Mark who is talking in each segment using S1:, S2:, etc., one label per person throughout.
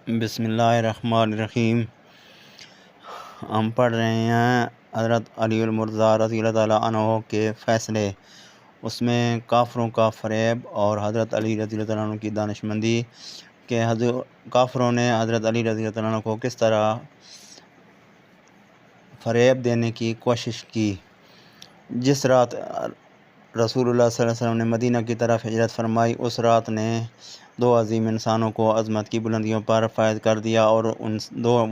S1: بسم اللہ الرحمن الرحیم۔ ہم پڑھ رہے ہیں حضرت علی المرتضیٰ رضی اللہ تعالیٰ عنہ کے فیصلے، اس میں کافروں کا فریب اور حضرت علی رضی اللہ تعالیٰ عنہ کی دانشمندی کہ کافروں نے حضرت علی رضی اللہ تعالیٰ عنہ کو کس طرح فریب دینے کی کوشش کی۔ جس رات رسول اللہ صلی اللہ علیہ وسلم نے مدینہ کی طرف ہجرت فرمائی، اس رات نے دو عظیم انسانوں کو عظمت کی بلندیوں پر فائز کر دیا، اور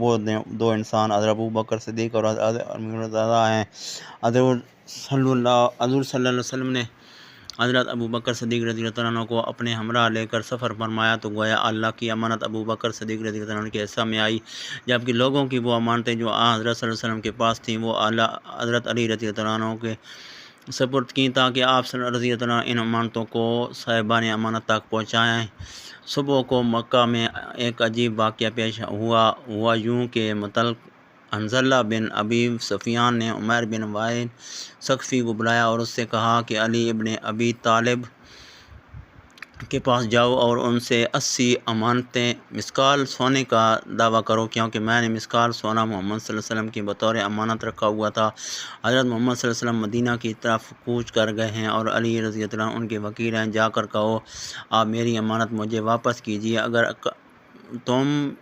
S1: وہ دو انسان حضرت ابوبکر صدیق اور حضرت عمر ہیں۔ حضور صلی اللہ علیہ وسلم نے حضرت ابوبکر صدیق رضی اللہ عنہ کو اپنے ہمراہ لے کر سفر فرمایا تو گویا اللہ کی امانت ابوبکر صدیق رضی اللہ عنہ کے حصہ میں آئی، جبکہ لوگوں کی وہ امانتیں جو حضرت صلی اللہ علیہ وسلم کے پاس تھیں وہ حضرت علی رضی اللہ عنہ کے سپرد کی، تاکہ آپ رضی اللہ عنہ ان امانتوں کو صاحبان امانت تک پہنچائیں۔ صبح کو مکہ میں ایک عجیب واقعہ پیش ہوا یوں کہ متعلق حنظلہ بن ابی سفیان نے عمیر بن وائل ثقفی کو بلایا اور اس سے کہا کہ علی ابن ابی طالب کے پاس جاؤ اور ان سے 80 امانتیں مسکال سونے کا دعویٰ کرو، کیونکہ میں نے مسکال سونا محمد صلی اللہ علیہ وسلم کی بطور امانت رکھا ہوا تھا۔ حضرت محمد صلی اللہ علیہ وسلم مدینہ کی طرف کوچ کر گئے ہیں اور علی رضی اللہ عنہ ان کے وکیل ہیں، جا کر کہو آپ میری امانت مجھے واپس کیجیے، اگر تم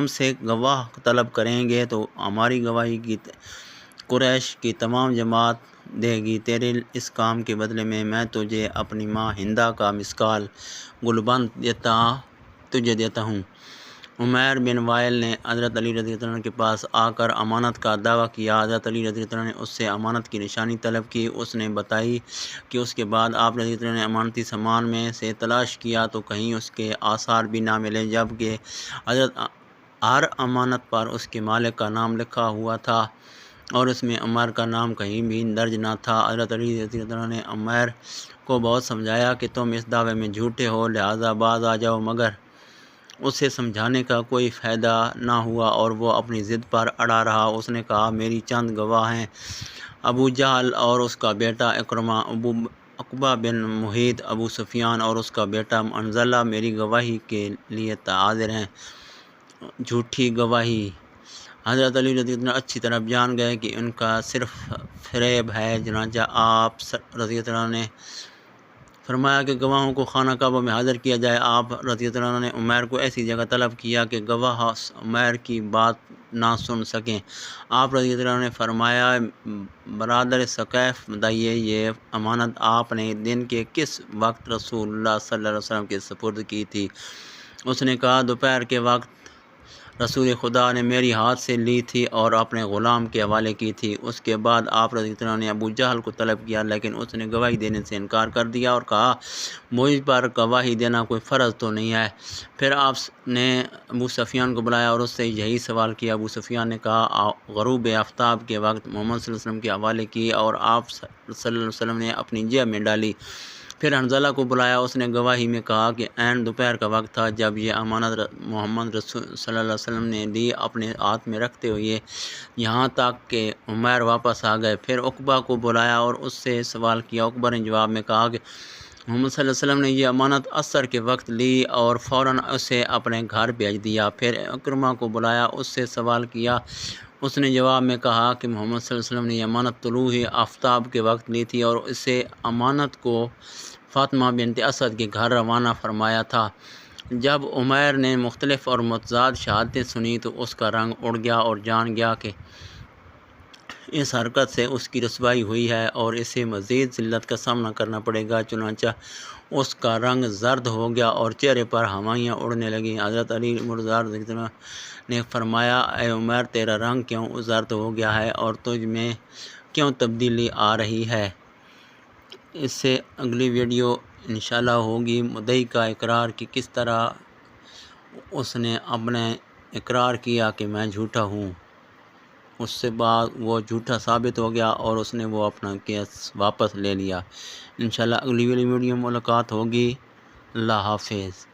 S1: سے گواہ طلب کریں گے تو ہماری گواہی کی قریش کی تمام جماعت دے گی، تیرے اس کام کے بدلے میں تجھے اپنی ماں ہندہ کا مسکال گلبند تجھے دیتا ہوں۔ عمیر بن وائل نے حضرت علی رضی اللہ عنہ کے پاس آ کر امانت کا دعویٰ کیا۔ حضرت علی رضی اللہ عنہ نے اس سے امانت کی نشانی طلب کی، اس نے بتائی کہ اس کے بعد آپ رضی اللہ عنہ نے امانتی سامان میں سے تلاش کیا تو کہیں اس کے آثار بھی نہ ملے، جبکہ ہر امانت پر اس کے مالک کا نام لکھا ہوا تھا اور اس میں عمر کا نام کہیں بھی درج نہ تھا۔ حضرت علی رضی اللہ عنہ نے عمیر کو بہت سمجھایا کہ تم اس دعوے میں جھوٹے ہو، لہذا باز آ جاؤ، مگر اسے سمجھانے کا کوئی فائدہ نہ ہوا اور وہ اپنی ضد پر اڑا رہا۔ اس نے کہا میری چند گواہ ہیں، ابو جہل اور اس کا بیٹا اکرمہ، عقبہ بن محیط، ابو سفیان اور اس کا بیٹا حنظلہ میری گواہی کے لیے حاضر ہیں۔ جھوٹی گواہی۔ حضرت علی رضی اللہ عنہ اچھی طرح جان گئے کہ ان کا صرف فریب ہے، چنانچہ آپ رضی اللہ عنہ نے فرمایا کہ گواہوں کو خانہ کعبہ میں حاضر کیا جائے۔ آپ رضی اللہ عنہ نے عمیر کو ایسی جگہ طلب کیا کہ گواہ عمیر کی بات نہ سن سکیں۔ آپ رضی اللہ عنہ نے فرمایا برادر ثقیف، بتائیے یہ امانت آپ نے دن کے کس وقت رسول اللہ صلی اللہ علیہ وسلم کے سپرد کی تھی؟ اس نے کہا دوپہر کے وقت رسول خدا نے میری ہاتھ سے لی تھی اور اپنے غلام کے حوالے کی تھی۔ اس کے بعد آپ رضی اللہ عنہ نے ابو جہل کو طلب کیا، لیکن اس نے گواہی دینے سے انکار کر دیا اور کہا مجھ پر گواہی دینا کوئی فرض تو نہیں ہے۔ پھر آپ نے ابو سفیان کو بلایا اور اس سے یہی سوال کیا۔ ابو سفیان نے کہا غروب آفتاب کے وقت محمد صلی اللہ علیہ وسلم کے حوالے کی اور آپ صلی اللہ علیہ وسلم نے اپنی جیب میں ڈالی۔ پھر حنظلہ کو بلایا، اس نے گواہی میں کہا کہ عین دوپہر کا وقت تھا جب یہ امانت محمد رسول صلی اللہ علیہ وسلم نے لی، اپنے ہاتھ میں رکھتے ہوئے یہاں تک کہ عمیر واپس آ گئے۔ پھر عقبہ کو بلایا اور اس سے سوال کیا۔ عقبہ نے جواب میں کہا کہ محمد صلی اللہ علیہ وسلم نے یہ امانت عصر کے وقت لی اور فوراً اسے اپنے گھر بھیج دیا۔ پھر اکرمہ کو بلایا، اس سے سوال کیا۔ اس نے جواب میں کہا کہ محمد صلی اللہ علیہ وسلم نے یہ امانت طلوع آفتاب کے وقت لی تھی اور اسے امانت کو فاطمہ بنت اسد کے گھر روانہ فرمایا تھا۔ جب عمیر نے مختلف اور متضاد شہادتیں سنی تو اس کا رنگ اڑ گیا اور جان گیا کہ اس حرکت سے اس کی رسوائی ہوئی ہے اور اسے مزید ذلت کا سامنا کرنا پڑے گا، چنانچہ اس کا رنگ زرد ہو گیا اور چہرے پر ہوائیاں اڑنے لگیں۔ حضرت علی مرتضیٰ نے فرمایا اے عمیر، تیرا رنگ کیوں زرد ہو گیا ہے اور تجھ میں کیوں تبدیلی آ رہی ہے؟ اس سے اگلی ویڈیو انشاءاللہ ہوگی مدعی کا اقرار کہ کس طرح اس نے اپنے اقرار کیا کہ میں جھوٹا ہوں، اس سے بعد وہ جھوٹا ثابت ہو گیا اور اس نے وہ اپنا کیس واپس لے لیا۔ انشاءاللہ اگلی ویڈیو ملاقات ہوگی۔ اللہ حافظ۔